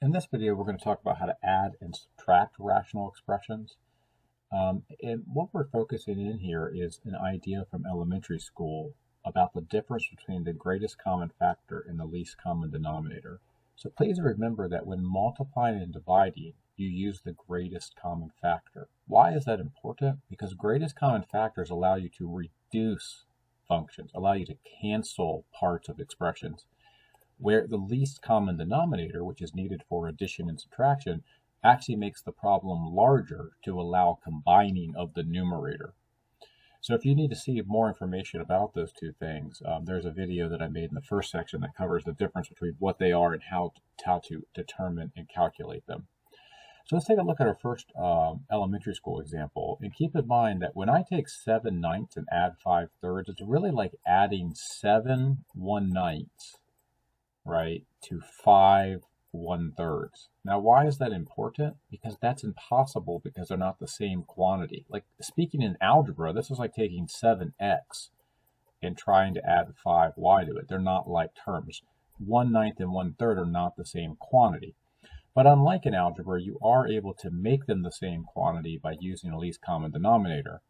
In this video, we're going to talk about how to add and subtract rational expressions. And what we're focusing in here is an idea from elementary school about the difference between the greatest common factor and the least common denominator. So please remember that when multiplying and dividing, you use the greatest common factor. Why is that important? Because greatest common factors allow you to reduce functions, allow you to cancel parts of expressions, where the least common denominator, which is needed for addition and subtraction, actually makes the problem larger to allow combining of the numerator. So if you need to see more information about those two things, there's a video that I made in the first section that covers the difference between what they are and how to determine and calculate them. So let's take a look at our first elementary school example. And keep in mind that when I take 7/9 and add 5/3, it's really like adding 7 1/9, right, to 5 1/3. Now, why is that important? Because that's impossible because they're not the same quantity. Like speaking in algebra, this is like taking 7x and trying to add 5y to it. They're not like terms. 1/9 and 1/3 are not the same quantity. But unlike in algebra, you are able to make them the same quantity by using a least common denominator.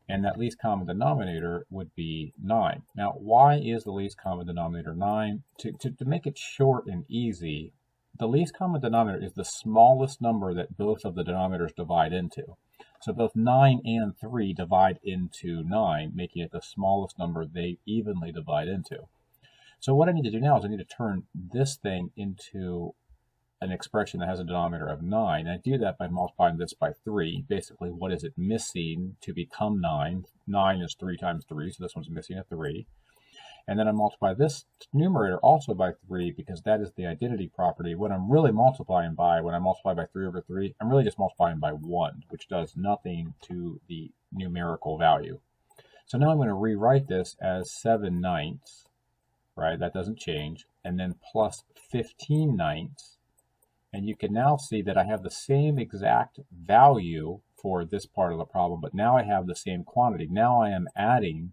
And that least common denominator would be 9. Now, why is the least common denominator 9? To make it short and easy, the least common denominator is the smallest number that both of the denominators divide into. So both 9 and 3 divide into 9, making it the smallest number they evenly divide into. So what I need to do now is I need to turn this thing into an expression that has a denominator of 9. I do that by multiplying this by 3. Basically, what is it missing to become 9? 9 is 3 times 3, so this one's missing a 3. And then I multiply this numerator also by 3 because that is the identity property. What I'm really multiplying by, when I multiply by 3 over 3, I'm really just multiplying by 1, which does nothing to the numerical value. So now I'm going to rewrite this as 7/9, right? That doesn't change. And then plus 15/9. And you can now see that I have the same exact value for this part of the problem, but now I have the same quantity. Now I am adding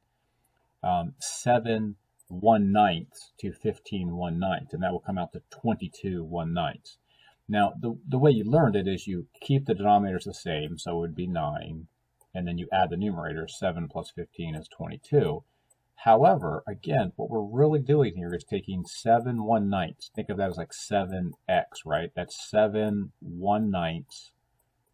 7 1/9 to 15 1/9, and that will come out to 22 1/9. Now, the way you learned it is you keep the denominators the same, so it would be 9, and then you add the numerator. 7 plus 15 is 22. However, again, what we're really doing here is taking 7 1/9. Think of that as like 7x, right? That's 7 1/9.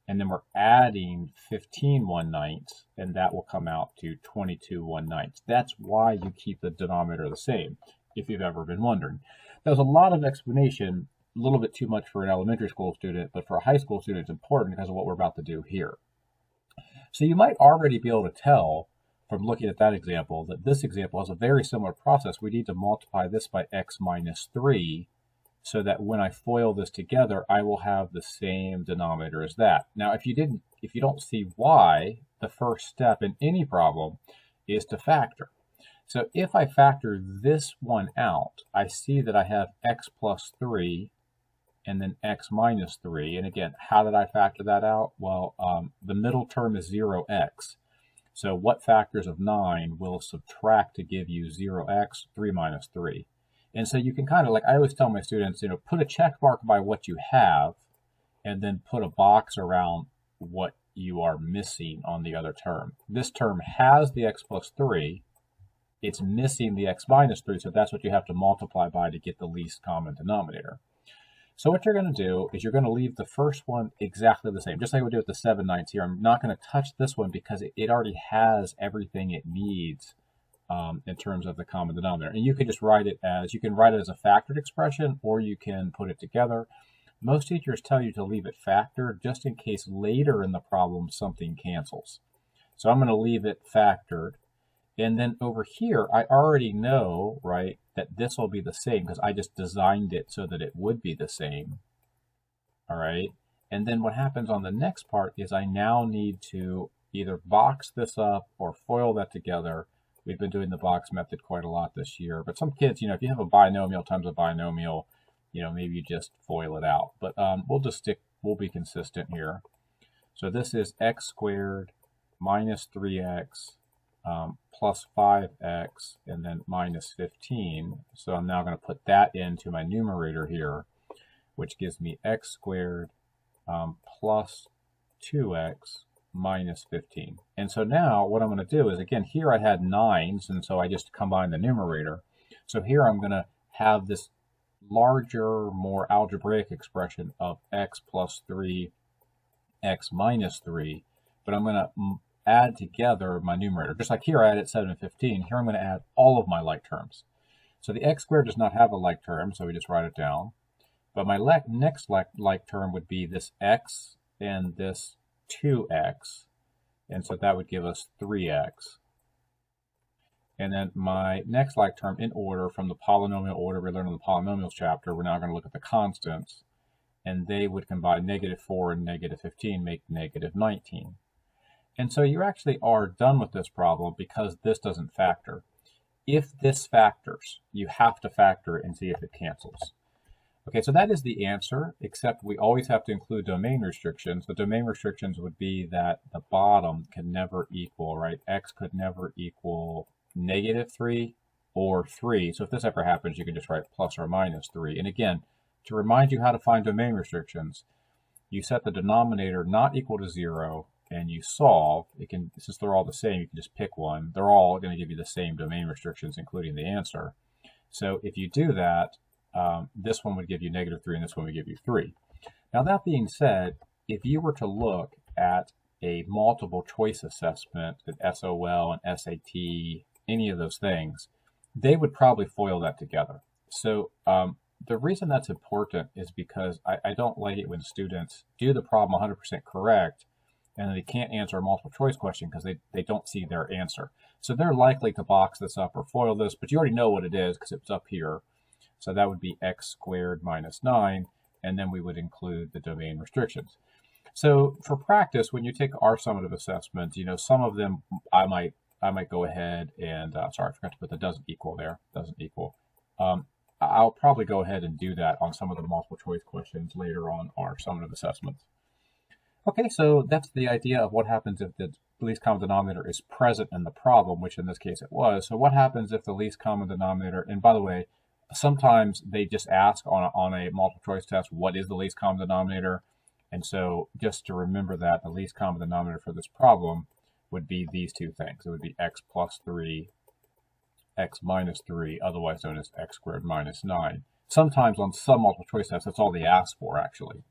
And then we're adding 15 1/9, and that will come out to 22 1/9. That's why you keep the denominator the same, if you've ever been wondering. That was a lot of explanation, a little bit too much for an elementary school student, but for a high school student, it's important because of what we're about to do here. So you might already be able to tell from looking at that example that this example has a very similar process. We need to multiply this by x minus 3 so that when I FOIL this together, I will have the same denominator as that. Now, if you don't see why, the first step in any problem is to factor. So if I factor this one out, I see that I have x plus 3 and then x minus 3. And again, how did I factor that out? Well, the middle term is 0x. So what factors of 9 will subtract to give you 0x? 3 minus 3. And so you can kind of, like I always tell my students, put a check mark by what you have and then put a box around what you are missing on the other term. This term has the x plus 3. It's missing the x minus 3, so that's what you have to multiply by to get the least common denominator. So what you're going to do is you're going to leave the first one exactly the same, just like we did with the 7/9 here. I'm not going to touch this one because it already has everything it needs in terms of the common denominator. And you can just write it as, you can write it as a factored expression, or you can put it together. Most teachers tell you to leave it factored just in case later in the problem something cancels. So I'm going to leave it factored. And then over here, I already know, right, that this will be the same because I just designed it so that it would be the same. All right. And then what happens on the next part is I now need to either box this up or FOIL that together. We've been doing the box method quite a lot this year. But some kids, if you have a binomial times a binomial, maybe you just FOIL it out. But we'll be consistent here. So this is x squared minus 3x plus 5x, and then minus 15. So I'm now going to put that into my numerator here. which gives me x squared plus 2x minus 15. And so now what I'm going to do is, again, here I had 9s, and so I just combine the numerator. So here I'm going to have this larger, more algebraic expression of x plus 3, x minus 3, but I'm going to add together my numerator. Just like here I added 7 and 15, here I'm going to add all of my like terms. So the x squared does not have a like term, so we just write it down. But my next like term would be this x and this 2x, and so that would give us 3x. And then my next like term in order from the polynomial order we learned in the polynomials chapter, we're now going to look at the constants, and they would combine -4 and -15, make -19. And so you actually are done with this problem because this doesn't factor. If this factors, you have to factor it and see if it cancels. Okay, so that is the answer, except we always have to include domain restrictions. The domain restrictions would be that the bottom can never equal, right? X could never equal -3 or 3. So if this ever happens, you can just write plus or minus 3. And again, to remind you how to find domain restrictions, you set the denominator not equal to 0, and you solve. It can, since they're all the same, you can just pick one. They're all going to give you the same domain restrictions, including the answer. So if you do that, this one would give you -3, and this one would give you 3. Now that being said, if you were to look at a multiple choice assessment at SOL and SAT, any of those things, they would probably foil that together. So the reason that's important is because I don't like it when students do the problem 100% correct and they can't answer a multiple choice question because they don't see their answer. So they're likely to box this up or foil this, but you already know what it is because it's up here. So that would be x squared minus 9, and then we would include the domain restrictions. So for practice, when you take our summative assessments, you know, some of them I might go ahead and, sorry, I forgot to put the doesn't equal there, doesn't equal. I'll probably go ahead and do that on some of the multiple choice questions later on our summative assessments. Okay, so that's the idea of what happens if the least common denominator is present in the problem, which in this case it was. So what happens if the least common denominator, and by the way, sometimes they just ask on a multiple choice test, what is the least common denominator? And so just to remember that the least common denominator for this problem would be these two things. It would be x plus 3, x minus 3, otherwise known as x squared minus 9. Sometimes on some multiple choice tests, that's all they ask for, actually.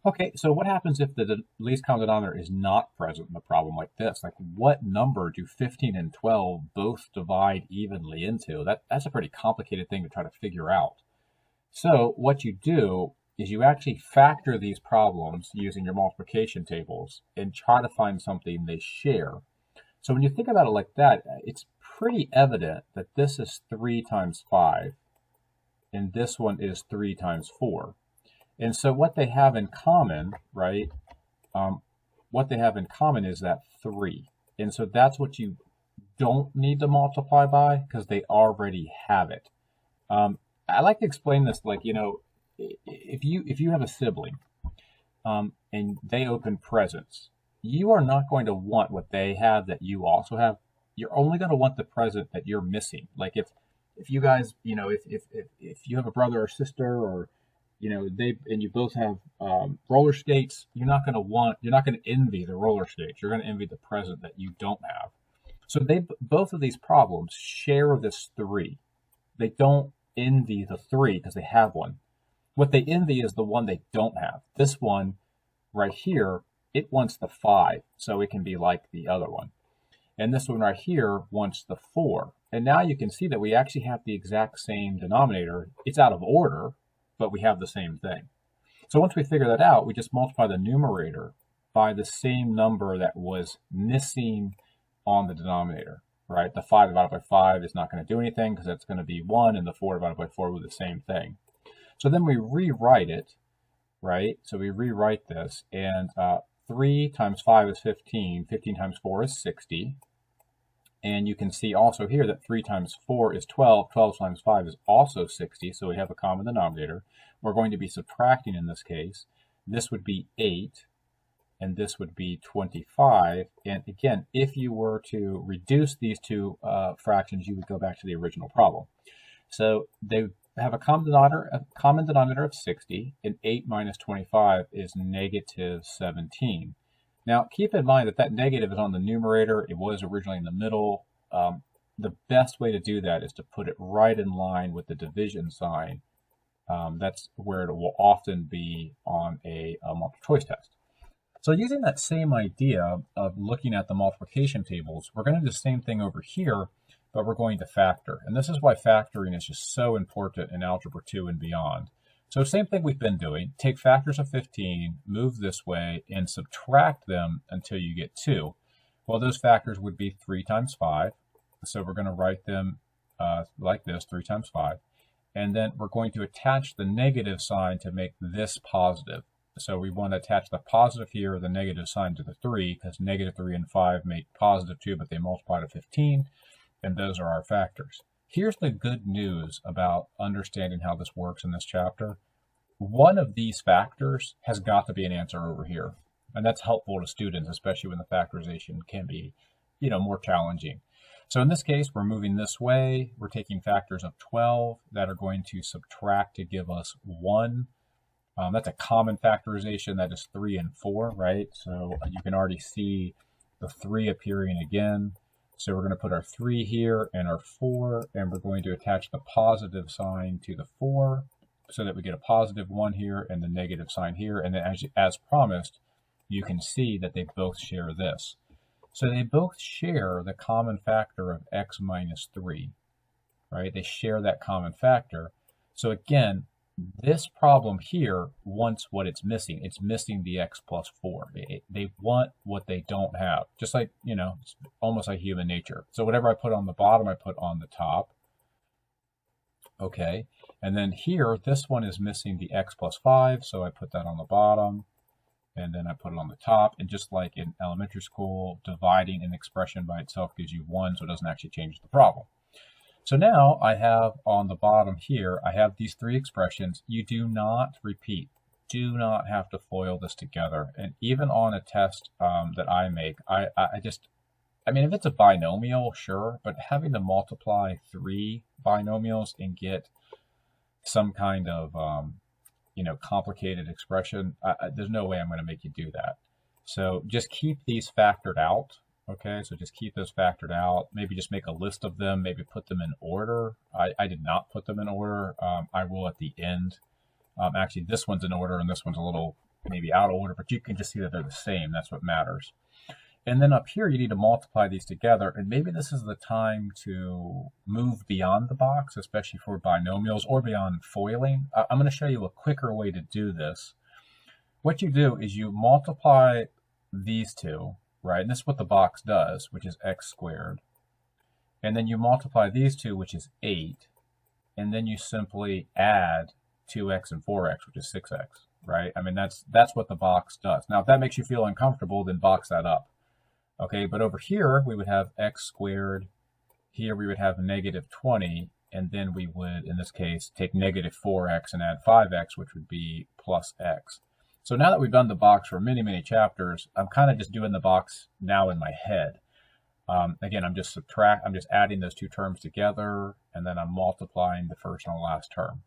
Okay, so what happens if the least common denominator is not present in the problem like this? Like, what number do 15 and 12 both divide evenly into? That's a pretty complicated thing to try to figure out. So what you do is you actually factor these problems using your multiplication tables and try to find something they share. So when you think about it like that, it's pretty evident that this is 3 times 5, and this one is 3 times 4. And so what they have in common, right, what they have in common is that 3. And so that's what you don't need to multiply by because they already have it. I like to explain this like, you know, if you have a sibling and they open presents, you are not going to want what they have that you also have. You're only going to want the present that you're missing. Like if you guys, you know, if you have a brother or sister, or you know, you both have roller skates, you're not going to envy the roller skates. You're going to envy the present that you don't have. So both of these problems share this 3. They don't envy the 3 because they have one. What they envy is the one they don't have. This one right here, it wants the 5, so it can be like the other one. And this one right here wants the 4. And now you can see that we actually have the exact same denominator. It's out of order, but we have the same thing. So once we figure that out, we just multiply the numerator by the same number that was missing on the denominator, right? The 5 divided by 5 is not going to do anything because that's going to be 1, and the 4 divided by 4 will be the same thing. So then we rewrite it, right? So we rewrite this, and 3 times 5 is 15. 15 times 4 is 60. And you can see also here that 3 times 4 is 12. 12 times 5 is also 60, so we have a common denominator. We're going to be subtracting in this case. This would be 8, and this would be 25. And again, if you were to reduce these two fractions, you would go back to the original problem. So have a common denominator of 60, and 8 minus 25 is negative 17. Now, keep in mind that that negative is on the numerator. It was originally in the middle. The best way to do that is to put it right in line with the division sign. That's where it will often be on a multiple choice test. So using that same idea of looking at the multiplication tables, we're going to do the same thing over here, but we're going to factor. And this is why factoring is just so important in Algebra 2 and beyond. So same thing we've been doing. Take factors of 15, move this way, and subtract them until you get 2. Well, those factors would be 3 times 5. So we're going to write them like this, 3 times 5. And then we're going to attach the negative sign to make this positive. So we want to attach the positive here, the negative sign to the 3, because negative 3 and 5 make positive 2, but they multiply to 15, and those are our factors. Here's the good news about understanding how this works in this chapter. One of these factors has got to be an answer over here, and that's helpful to students, especially when the factorization can be, more challenging. So in this case, we're moving this way. We're taking factors of 12 that are going to subtract to give us 1. That's a common factorization. That is 3 and 4, right? So you can already see the 3 appearing again. So we're going to put our 3 here and our 4, and we're going to attach the positive sign to the 4 so that we get a positive 1 here and the negative sign here. And then as promised, you can see that they both share this. So they both share the common factor of x minus 3, right? They share that common factor. So again, this problem here wants what it's missing. It's missing the x plus 4. They want what they don't have. Just like, it's almost like human nature. So whatever I put on the bottom, I put on the top. Okay. And then here, this one is missing the x plus 5. So I put that on the bottom. And then I put it on the top. And just like in elementary school, dividing an expression by itself gives you 1, so it doesn't actually change the problem. So now I have on the bottom here, I have these 3 expressions. You do not repeat, do not have to FOIL this together. And even on a test that I make, I mean, if it's a binomial, sure, but having to multiply 3 binomials and get some kind of, complicated expression, there's no way I'm going to make you do that. So just keep these factored out. Okay, so just keep those factored out. Maybe just make a list of them. Maybe put them in order. I did not put them in order. I will at the end. Actually, this one's in order and this one's a little maybe out of order, but you can just see that they're the same. That's what matters. And then up here, you need to multiply these together. And maybe this is the time to move beyond the box, especially for binomials or beyond foiling. I'm going to show you a quicker way to do this. What you do is you multiply these two. Right, and this is what the box does, which is x squared. And then you multiply these two, which is 8. And then you simply add 2x and 4x, which is 6x, right? I mean, that's what the box does. Now, if that makes you feel uncomfortable, then box that up. Okay, but over here, we would have x squared. Here we would have negative 20. And then we would, in this case, take negative 4x and add 5x, which would be plus x. So now that we've done the box for many, many chapters, I'm kind of just doing the box now in my head. Again, I'm just adding those 2 terms together, and then I'm multiplying the first and the last term.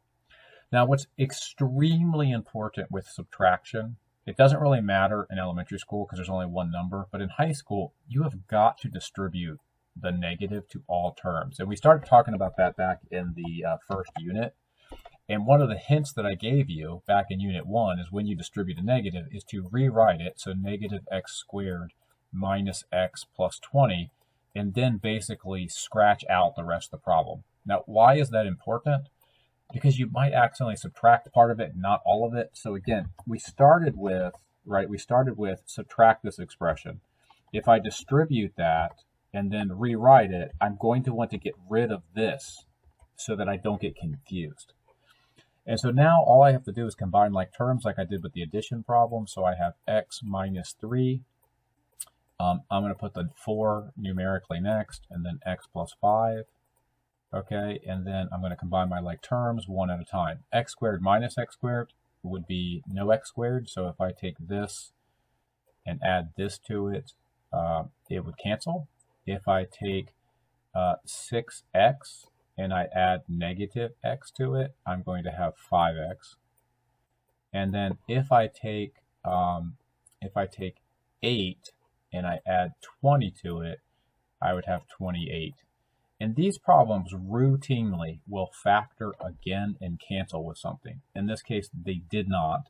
Now, what's extremely important with subtraction, it doesn't really matter in elementary school because there's only one number, but in high school, you have got to distribute the negative to all terms. And we started talking about that back in the first unit. And one of the hints that I gave you back in Unit 1 is when you distribute a negative is to rewrite it, so negative x squared minus x plus 20, and then basically scratch out the rest of the problem. Now, why is that important? Because you might accidentally subtract part of it, not all of it. So again, we started with subtract this expression. If I distribute that and then rewrite it, I'm going to want to get rid of this so that I don't get confused. And so now all I have to do is combine like terms like I did with the addition problem. So I have x minus 3. I'm going to put the 4 numerically next, and then x plus 5. Okay, and then I'm going to combine my like terms one at a time. X squared minus x squared would be no x squared. So if I take this and add this to it, it would cancel. If I take 6x and I add negative x to it, I'm going to have 5x. And then if I take 8 and I add 20 to it, I would have 28. And these problems routinely will factor again and cancel with something. In this case, they did not.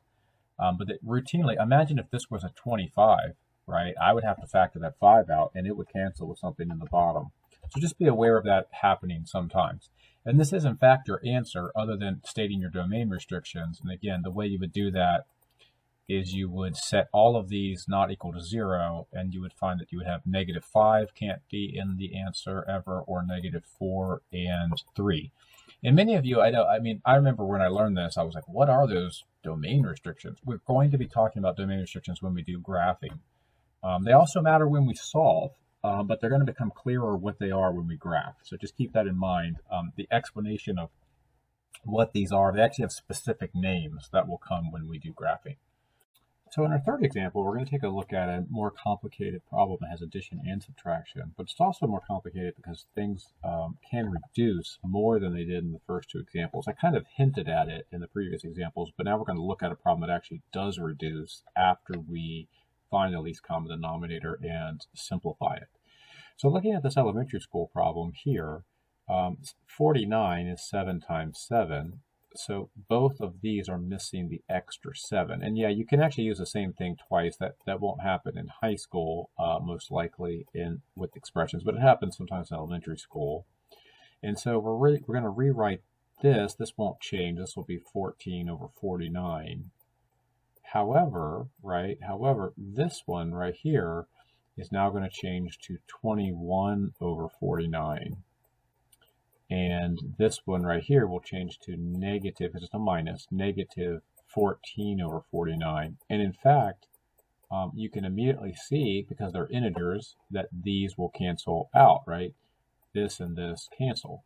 But routinely, imagine if this was a 25, right? I would have to factor that 5 out, and it would cancel with something in the bottom. So just be aware of that happening sometimes. And this is, in fact, your answer, other than stating your domain restrictions. And again, the way you would do that is you would set all of these not equal to 0, and you would find that you would have -5 can't be in the answer ever, or -4 and 3. And many of you, I remember when I learned this, I was like, what are those domain restrictions? We're going to be talking about domain restrictions when we do graphing. They also matter when we solve, but they're going to become clearer what they are when we graph. So just keep that in mind. The explanation of what these are, they actually have specific names that will come when we do graphing. So in our third example, we're going to take a look at a more complicated problem that has addition and subtraction, but it's also more complicated because things can reduce more than they did in the first two examples. I kind of hinted at it in the previous examples, but now we're going to look at a problem that actually does reduce after we find the least common denominator and simplify it. So looking at this elementary school problem here, 49 is 7 times 7. So both of these are missing the extra 7. And yeah, you can actually use the same thing twice. That won't happen in high school, most likely with expressions, but it happens sometimes in elementary school. And so we're going to rewrite this. This won't change. This will be 14 over 49. However, this one right here is now going to change to 21 over 49. And this one right here will change to negative, because it's a minus, negative 14 over 49. And in fact, you can immediately see, because they're integers, that these will cancel out, right? This and this cancel,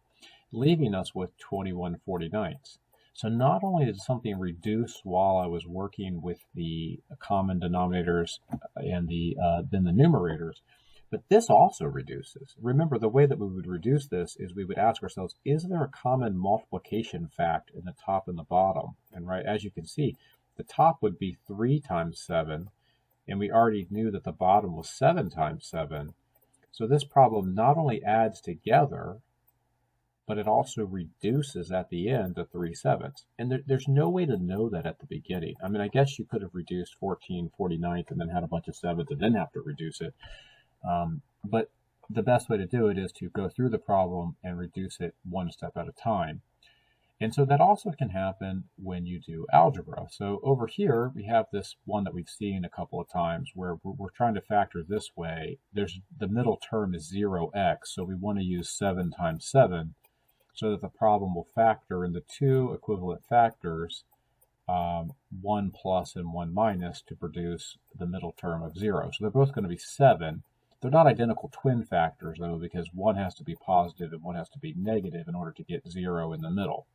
leaving us with 21/49. So not only did something reduce while I was working with the common denominators and then the numerators, but this also reduces. Remember, the way that we would reduce this is we would ask ourselves, is there a common multiplication fact in the top and the bottom? And right, as you can see, the top would be 3 times 7, and we already knew that the bottom was 7 times 7. So this problem not only adds together, but it also reduces at the end to 3/7. And there's no way to know that at the beginning. I mean, I guess you could have reduced 14/49 and then had a bunch of 7s and then have to reduce it. But the best way to do it is to go through the problem and reduce it one step at a time. And so that also can happen when you do algebra. So over here, we have this one that we've seen a couple of times where we're trying to factor this way. The middle term is 0x, so we want to use 7 times 7 so that the problem will factor in the two equivalent factors, 1 plus and 1 minus, to produce the middle term of 0. So they're both going to be 7. They're not identical twin factors, though, because one has to be positive and one has to be negative in order to get 0 in the middle.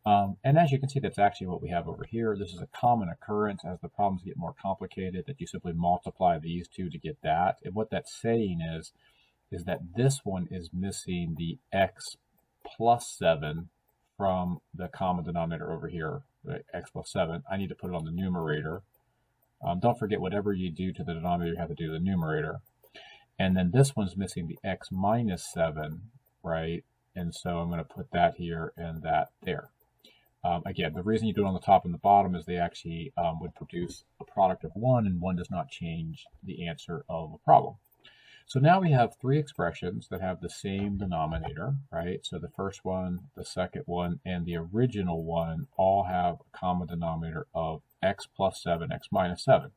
And as you can see, that's actually what we have over here. This is a common occurrence as the problems get more complicated, that you simply multiply these two to get that. And what that's saying is that this one is missing the x plus 7 from the common denominator over here, right? X plus 7. I need to put it on the numerator. Don't forget, whatever you do to the denominator, you have to do the numerator. And then this one's missing the x minus 7, right? And so I'm going to put that here and that there. Again, the reason you do it on the top and the bottom is they actually would produce a product of 1, and 1 does not change the answer of a problem. So now we have three expressions that have the same denominator, right? So the first one, the second one, and the original one all have a common denominator of x plus 7, x minus 7.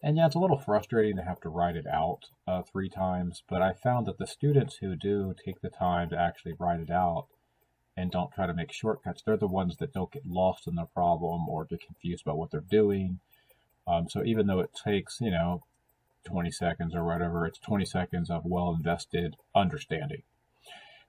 And yeah, it's a little frustrating to have to write it out 3 times, but I found that the students who do take the time to actually write it out and don't try to make shortcuts, they're the ones that don't get lost in the problem or get confused about what they're doing. So even though it takes, 20 seconds or whatever, it's 20 seconds of well-invested understanding.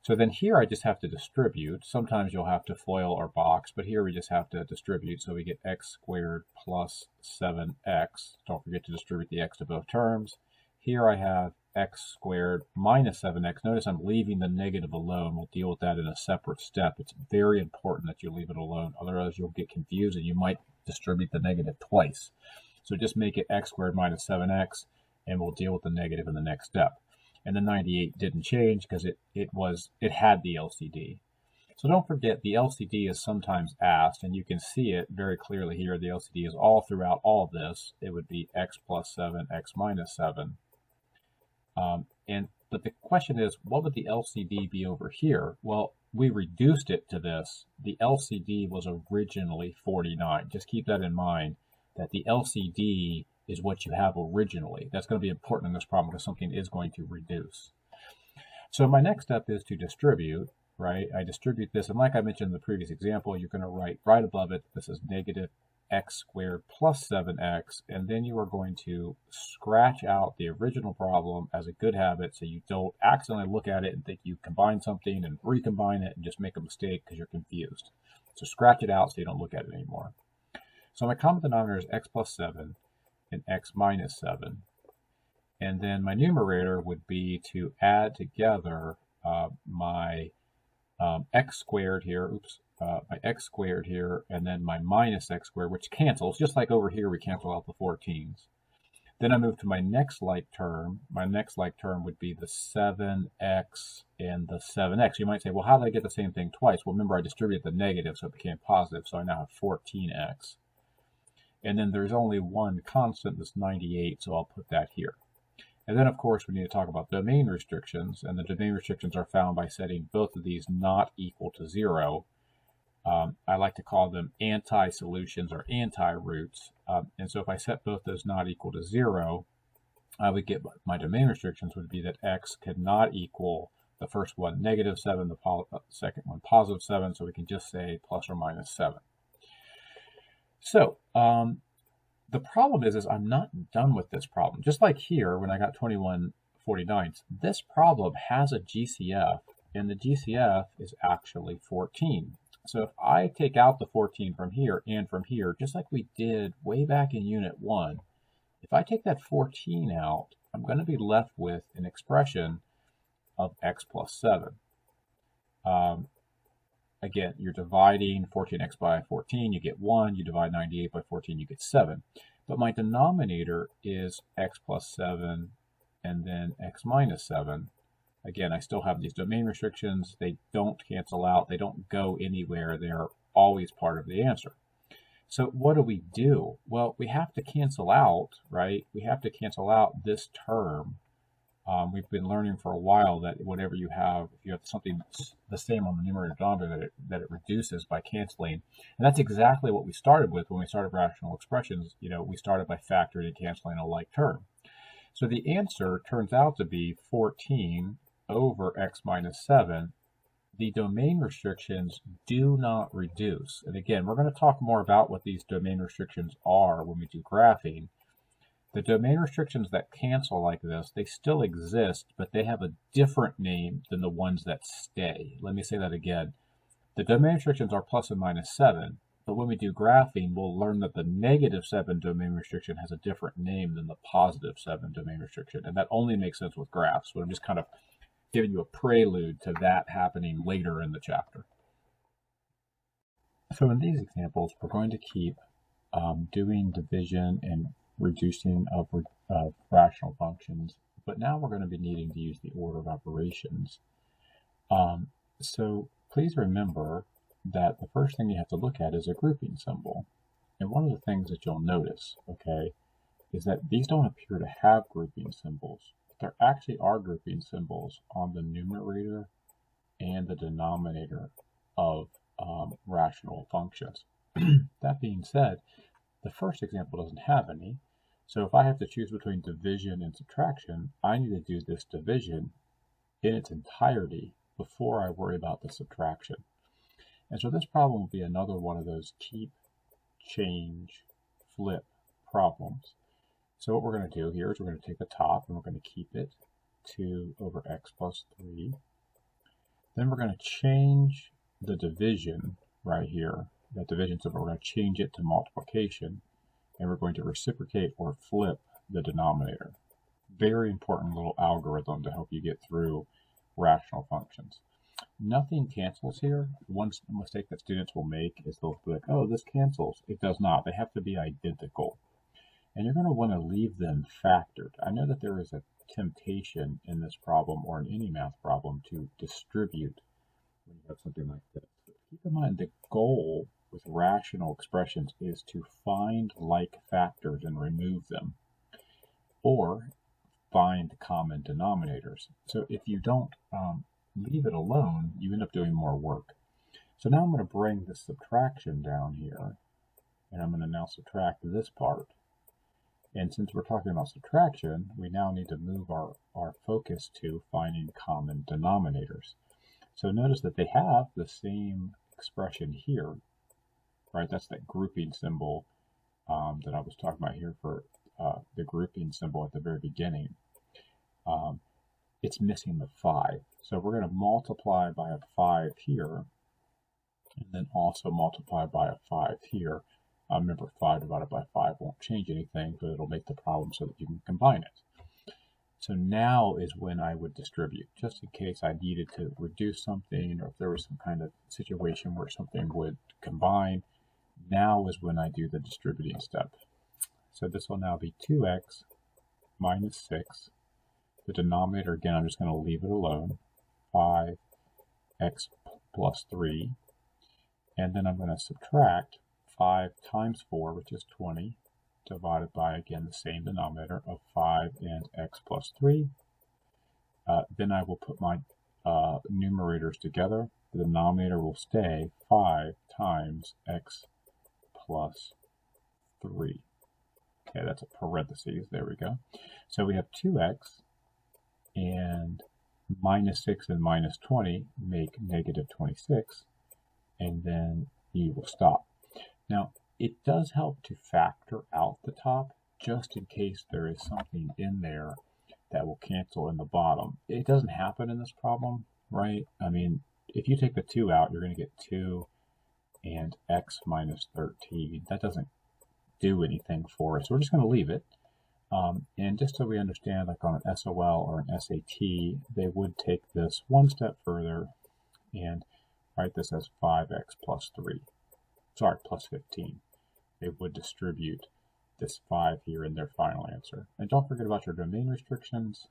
So then here I just have to distribute. Sometimes you'll have to FOIL or box, but here we just have to distribute. So we get x squared plus 7x. Don't forget to distribute the x to both terms. Here I have x squared minus 7x. Notice I'm leaving the negative alone. We'll deal with that in a separate step. It's very important that you leave it alone. Otherwise, you'll get confused and you might distribute the negative twice. So just make it x squared minus 7x, and we'll deal with the negative in the next step. And the 98 didn't change because it had the LCD. So don't forget, the LCD is sometimes asked, and you can see it very clearly here. The LCD is all throughout all of this. It would be x plus 7, x minus 7. But the question is, what would the LCD be over here? Well, we reduced it to this. The LCD was originally 49. Just keep that in mind, that the LCD is what you have originally. That's going to be important in this problem because something is going to reduce. So my next step is to distribute. Right, I distribute this, and like I mentioned in the previous example, you're going to write right above it, this is negative x squared plus 7x, and then you are going to scratch out the original problem as a good habit so you don't accidentally look at it and think you combine something and recombine it and just make a mistake because you're confused. So scratch it out so you don't look at it anymore. So my common denominator is x plus 7 and x minus 7. And then my numerator would be to add together my x squared here, my x squared here, and then my minus x squared, which cancels, just like over here we cancel out the 14s. Then I move to my next like term. My next like term would be the 7x and the 7x. You might say, well, how did I get the same thing twice? Well, remember, I distributed the negative, so it became positive, so I now have 14x. And then there's only one constant, this 98, so I'll put that here. And then, of course, we need to talk about domain restrictions, and the domain restrictions are found by setting both of these not equal to 0. I like to call them anti-solutions or anti-roots. And so if I set both those not equal to 0, I would get my domain restrictions would be that x could not equal the first one negative 7, the second one positive 7, so we can just say plus or minus 7. So, the problem is I'm not done with this problem. Just like here, when I got 21/49, this problem has a GCF, and the GCF is actually 14. So if I take out the 14 from here and from here, just like we did way back in Unit 1, if I take that 14 out, I'm going to be left with an expression of x plus 7. Again, you're dividing 14x by 14, you get 1. You divide 98 by 14, you get 7. But my denominator is x plus 7 and then x minus 7. Again, I still have these domain restrictions. They don't cancel out. They don't go anywhere. They're always part of the answer. So what do? Well, we have to cancel out, right? We have to cancel out this term. We've been learning for a while that whatever you have, if you have something that's the same on the numerator and denominator, that it reduces by canceling. And that's exactly what we started with when we started rational expressions. You know, we started by factoring and canceling a like term. So the answer turns out to be 14 over x minus 7. The domain restrictions do not reduce. And again, we're going to talk more about what these domain restrictions are when we do graphing. The domain restrictions that cancel like this, they still exist, but they have a different name than the ones that stay. Let me say that again. The domain restrictions are plus and minus 7, but when we do graphing, we'll learn that the negative 7 domain restriction has a different name than the positive 7 domain restriction, and that only makes sense with graphs. So I'm just kind of giving you a prelude to that happening later in the chapter. So in these examples, we're going to keep doing division and reducing of rational functions, but now we're going to be needing to use the order of operations. So please remember that the first thing you have to look at is a grouping symbol. And one of the things that you'll notice, okay, is that these don't appear to have grouping symbols. There actually are grouping symbols on the numerator and the denominator of rational functions. That being said, the first example doesn't have any. So if I have to choose between division and subtraction, I need to do this division in its entirety before I worry about the subtraction. And so this problem will be another one of those keep, change, flip problems. So what we're going to do here is we're going to take the top and we're going to keep it 2 over x plus 3. Then we're going to change the division right here. That division symbol, we're going to change it to multiplication. And we're going to reciprocate or flip the denominator. Very important little algorithm to help you get through rational functions. Nothing cancels here. One mistake that students will make is they'll be like, oh, this cancels. It does not. They have to be identical. And you're going to want to leave them factored. I know that there is a temptation in this problem or in any math problem to distribute when you have something like this. But keep in mind the goal with rational expressions is to find like factors and remove them, or find common denominators. So if you don't leave it alone, you end up doing more work. So now I'm going to bring the subtraction down here, and I'm going to now subtract this part. And since we're talking about subtraction, we now need to move our focus to finding common denominators. So notice that they have the same expression here, right? That's that grouping symbol that I was talking about here for the grouping symbol at the very beginning. It's missing the 5. So we're going to multiply by a 5 here, and then also multiply by a 5 here. Remember, 5 divided by 5 won't change anything, but it'll make the problem so that you can combine it. So now is when I would distribute, just in case I needed to reduce something, or if there was some kind of situation where something would combine. Now is when I do the distributing step. So this will now be 2x minus 6. The denominator, again, I'm just going to leave it alone, 5x plus 3. And then I'm going to subtract 5 times 4, which is 20, divided by, again, the same denominator of 5 and x plus 3. Then I will put my numerators together. The denominator will stay 5 times x plus 3. Okay, that's a parentheses. There we go. So we have 2x, and minus 6 and minus 20 make negative 26, and then you will stop. Now, it does help to factor out the top, just in case there is something in there that will cancel in the bottom. It doesn't happen in this problem, right? I mean, if you take the 2 out, you're going to get 2 and x minus 13. That doesn't do anything for us. So we're just going to leave it. And just so we understand, like on an SOL or an SAT, they would take this one step further and write this as 5x plus 3. Sorry, plus 15. They would distribute this 5 here in their final answer. And don't forget about your domain restrictions,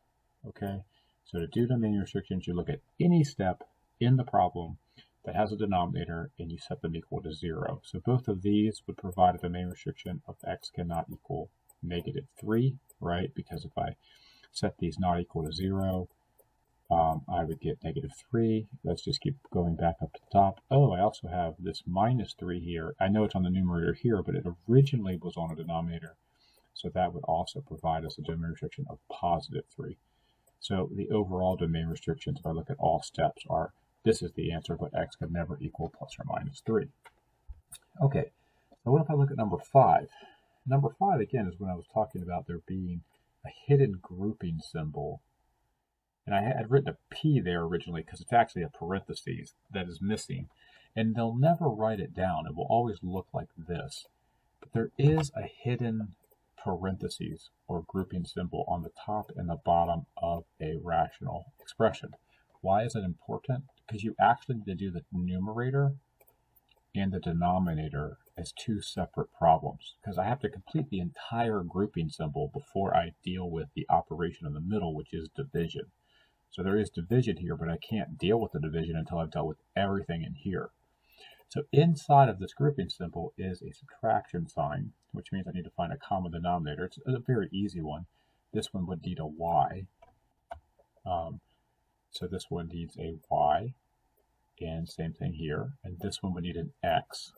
okay? So to do domain restrictions, you look at any step in the problem that has a denominator and you set them equal to 0. So both of these would provide a domain restriction of x cannot equal negative 3, right? Because if I set these not equal to 0, I would get negative 3. Let's just keep going back up to the top. Oh, I also have this minus 3 here. I know it's on the numerator here, but it originally was on a denominator. So that would also provide us a domain restriction of positive 3. So the overall domain restrictions, if I look at all steps, are this is the answer, but x could never equal plus or minus 3. Okay, so what if I look at number 5? Number 5, again, is when I was talking about there being a hidden grouping symbol. And I had written a P there originally because it's actually a parentheses that is missing. And they'll never write it down. It will always look like this. But there is a hidden parentheses or grouping symbol on the top and the bottom of a rational expression. Why is it important? Because you actually need to do the numerator and the denominator as 2 separate problems. Because I have to complete the entire grouping symbol before I deal with the operation in the middle, which is division. So there is division here, but I can't deal with the division until I've dealt with everything in here. So inside of this grouping symbol is a subtraction sign, which means I need to find a common denominator. It's a very easy one. This one would need a y. So this one needs a y, and same thing here. And this one would need an x,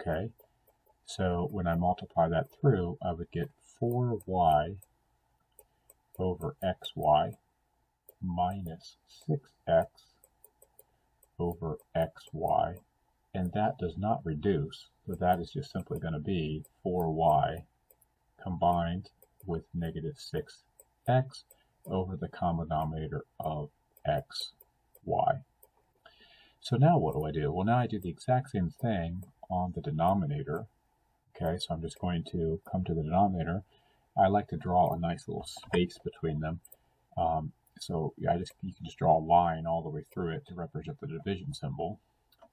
okay? So when I multiply that through, I would get 4y over xy minus 6x over xy, and that does not reduce, so that is just simply going to be 4y combined with negative 6x over the common denominator of xy. So now what do? Well, now I do the exact same thing on the denominator. Okay, so I'm just going to come to the denominator, I like to draw a nice little space between them. So you can just draw a line all the way through it to represent the division symbol.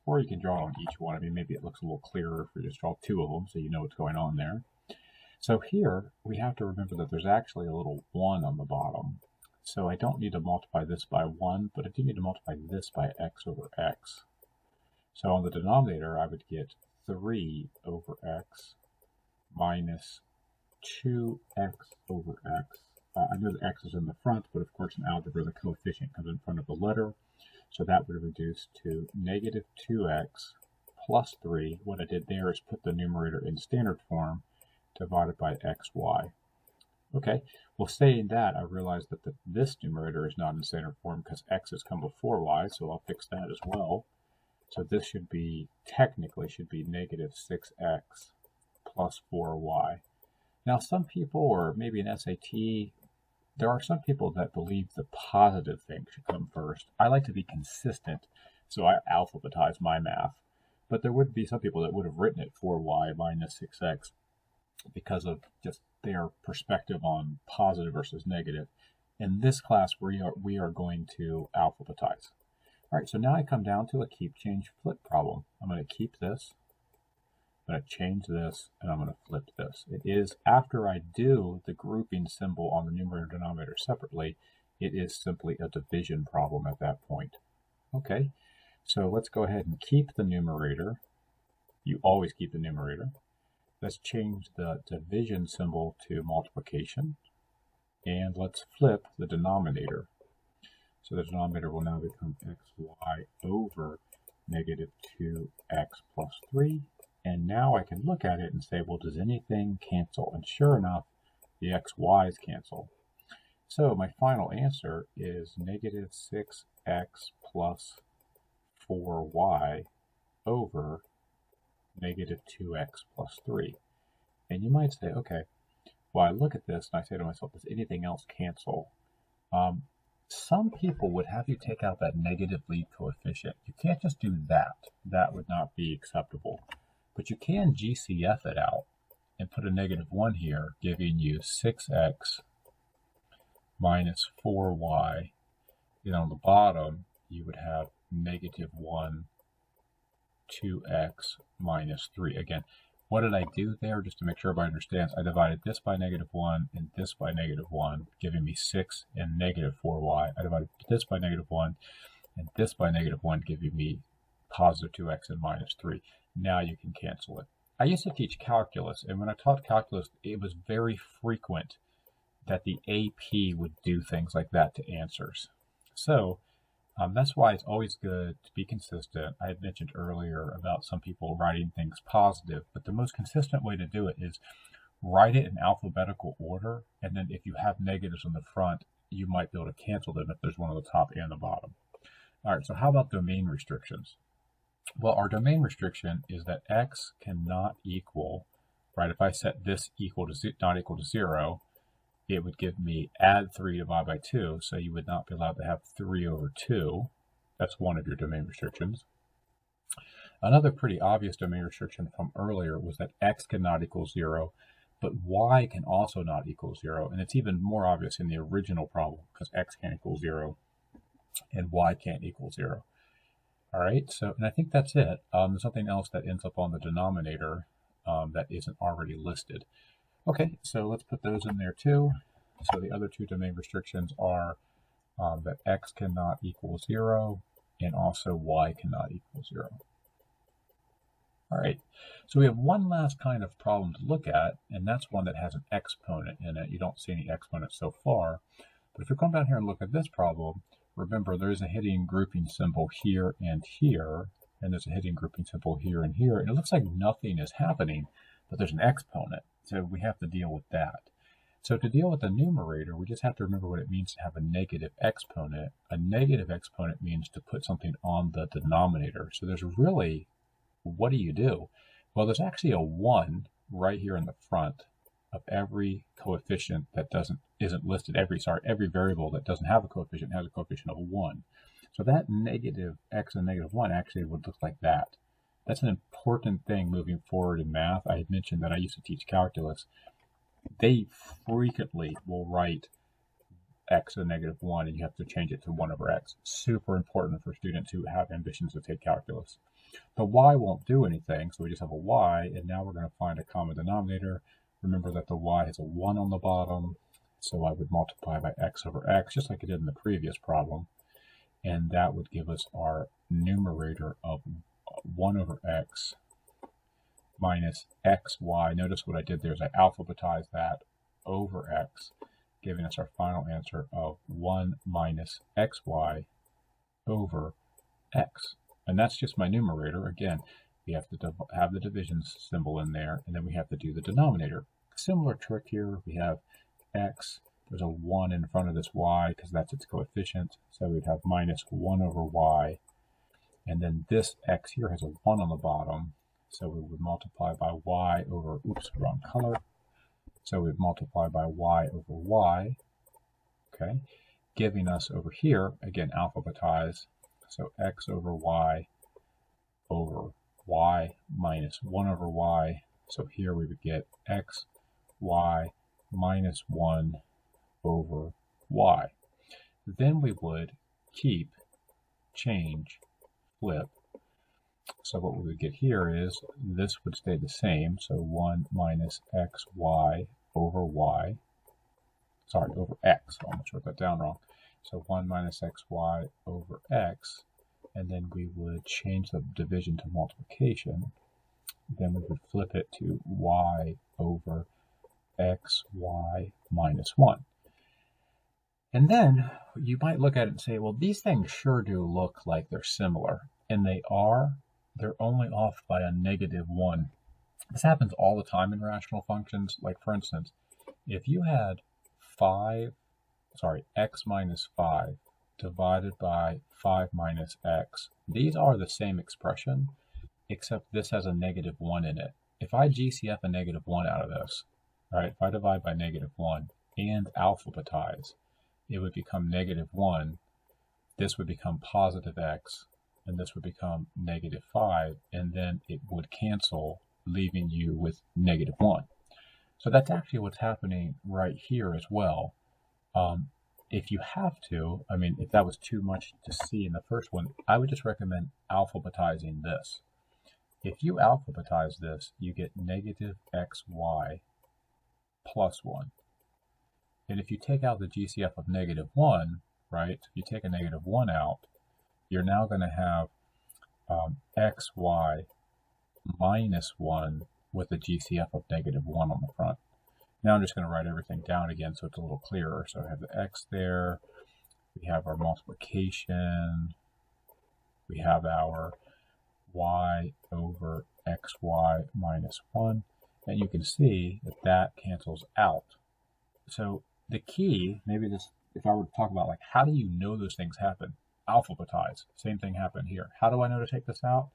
Or you can draw on each one. I mean, maybe it looks a little clearer if we just draw two of them so you know what's going on there. So here, we have to remember that there's actually a little 1 on the bottom. So I don't need to multiply this by 1, but I do need to multiply this by x over x. So on the denominator, I would get 3 over x minus 2x over x. I know the x is in the front, but of course in algebra the coefficient comes in front of the letter. So that would reduce to negative 2x plus 3. What I did there is put the numerator in standard form divided by xy. Okay, well saying that, I realized that this numerator is not in standard form because x has come before y, so I'll fix that as well. So this should be, technically should be negative 6x plus 4y. Now some people, or maybe an SAT, there are some people that believe the positive thing should come first. I like to be consistent, so I alphabetize my math. But there would be some people that would have written it 4y minus 6x because of just their perspective on positive versus negative. In this class, we are going to alphabetize. All right, so now I come down to a keep, change, flip problem. I'm going to keep this. I'm going to change this, and I'm going to flip this. It is, after I do the grouping symbol on the numerator and denominator separately, it is simply a division problem at that point. Okay, so let's go ahead and keep the numerator. You always keep the numerator. Let's change the division symbol to multiplication, and let's flip the denominator. So the denominator will now become xy over negative 2x plus 3. And now I can look at it and say, well, does anything cancel? And sure enough, the xy's cancel. So my final answer is negative 6x plus 4y over negative 2x plus 3. And you might say, okay, well, I look at this and I say to myself, does anything else cancel? Some people would have you take out that negative lead coefficient. You can't just do that. That would not be acceptable. But you can GCF it out and put a negative 1 here, giving you 6x minus 4y. Then on the bottom, you would have negative 1, 2x minus 3. Again, what did I do there? Just to make sure everybody understands, I divided this by negative 1 and this by negative 1, giving me 6 and negative 4y. I divided this by negative 1 and this by negative 1, giving me positive 2x and minus 3. Now you can cancel it. I used to teach calculus, and when I taught calculus, it was very frequent that the AP would do things like that to answers. So that's why it's always good to be consistent. I had mentioned earlier about some people writing things positive, but the most consistent way to do it is write it in alphabetical order, and then if you have negatives on the front, you might be able to cancel them if there's one on the top and the bottom. All right, so how about domain restrictions? Well, our domain restriction is that x cannot equal, right, if I set this not equal to 0, it would give me add 3 divided by 2, so you would not be allowed to have 3 over 2. That's one of your domain restrictions. Another pretty obvious domain restriction from earlier was that x cannot equal 0, but y can also not equal 0, and it's even more obvious in the original problem because x can't equal 0 and y can't equal 0. All right, so, and I think that's it. There's something else that ends up on the denominator that isn't already listed. Okay, so let's put those in there too. So the other two domain restrictions are that x cannot equal 0 and also y cannot equal 0. All right, so we have one last kind of problem to look at, and that's one that has an exponent in it. You don't see any exponents so far, but if you come down here and look at this problem, remember, there's a hidden grouping symbol here, and there's a hidden grouping symbol here and here, and it looks like nothing is happening, but there's an exponent, so we have to deal with that. So to deal with the numerator, we just have to remember what it means to have a negative exponent. A negative exponent means to put something on the denominator. So there's really, what do? Well, there's actually a 1 right here in the front of every coefficient that isn't listed. Every variable that doesn't have a coefficient has a coefficient of 1. So that negative x and negative 1 actually would look like that. That's an important thing moving forward in math. I had mentioned that I used to teach calculus. they frequently will write x to the -1, and you have to change it to 1 over x. Super important for students who have ambitions to take calculus. The y won't do anything, so we just have a y, and now we're going to find a common denominator. Remember that the y has a 1 on the bottom, so I would multiply by x over x, just like I did in the previous problem, and that would give us our numerator of 1 over x minus xy. Notice what I did there is I alphabetized that over x, giving us our final answer of 1 minus xy over x. And that's just my numerator. Again, we have to have the division symbol in there, and then we have to do the denominator. Similar trick here. We have x. There's a 1 in front of this y because that's its coefficient. So we'd have minus 1 over y. And then this x here has a 1 on the bottom. So we would multiply by y over, oops, wrong color. So we'd multiply by y over y, okay, giving us over here, again, alphabetize, so x over y minus 1 over y. So here we would get x, y minus 1 over y. Then we would keep, change, flip. So what we would get here is this would stay the same. So 1 minus xy over y. Sorry, over x. I almost wrote that down wrong. So 1 minus xy over x. And then we would change the division to multiplication. Then we would flip it to y over xy minus 1. And then you might look at it and say, well, these things sure do look like they're similar. And they are. They're only off by a -1. This happens all the time in rational functions. Like, for instance, if you had x minus 5 divided by 5 minus x, these are the same expression, except this has a -1 in it. If I GCF a -1 out of this, right, if I divide by -1 and alphabetize, it would become -1. This would become positive x, and this would become -5, and then it would cancel, leaving you with -1. So that's actually what's happening right here as well. If you have to, I mean, if that was too much to see in the first one, I would just recommend alphabetizing this. If you alphabetize this, you get -xy plus 1. And if you take out the GCF of -1, right, if you take a -1 out, you're now going to have xy minus 1 with a GCF of -1 on the front. Now I'm just going to write everything down again so it's a little clearer. So I have the x there, we have our multiplication, we have our y over xy minus 1, and you can see that that cancels out. So the key, maybe this, if I were to talk about like, how do you know those things happen? Alphabetize. Same thing happened here. How do I know to take this out?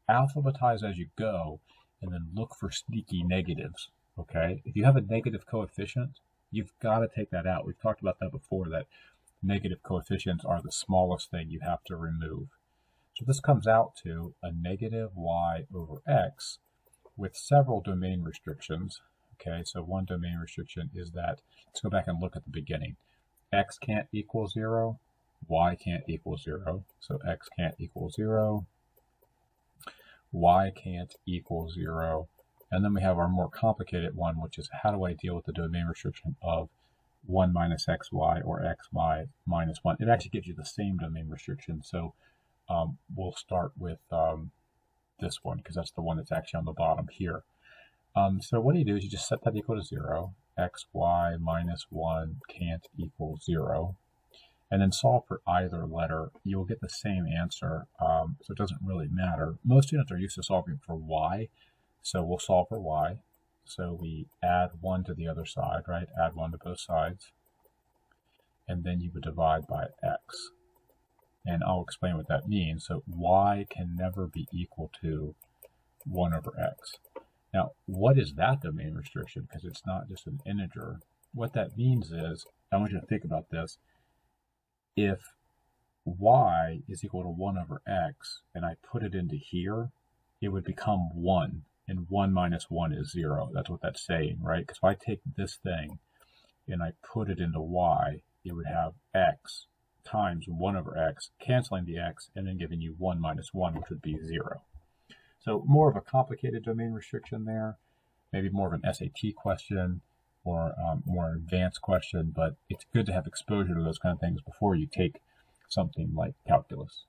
Alphabetize as you go, and then look for sneaky negatives. Okay? If you have a negative coefficient, you've got to take that out. We've talked about that before, that negative coefficients are the smallest thing you have to remove. So this comes out to a -y over x with several domain restrictions. Okay, so one domain restriction is that, let's go back and look at the beginning. X can't equal 0. Y can't equal 0, so x can't equal 0, y can't equal 0, and then we have our more complicated one, which is how do I deal with the domain restriction of 1 minus xy or xy minus 1. It actually gives you the same domain restriction, so we'll start with this one because that's the one that's actually on the bottom here. So what you do is you just set that equal to 0, xy minus 1 can't equal 0. And then solve for either letter, you'll get the same answer, so it doesn't really matter. Most students are used to solving for y, so we'll solve for y. So we add 1 to the other side, right? Add 1 to both sides. And then you would divide by x. And I'll explain what that means. So y can never be equal to 1 over x. Now, what is that domain restriction? Because it's not just an integer. What that means is, I want you to think about this. If y is equal to 1 over x, and I put it into here, it would become 1. and 1 minus 1 is 0. That's what that's saying, right? Because if I take this thing and I put it into y, it would have x times 1 over x, canceling the x, and then giving you 1 minus 1, which would be 0. So more of a complicated domain restriction there, maybe more of an SAT question or more advanced question, but it's good to have exposure to those kind of things before you take something like calculus.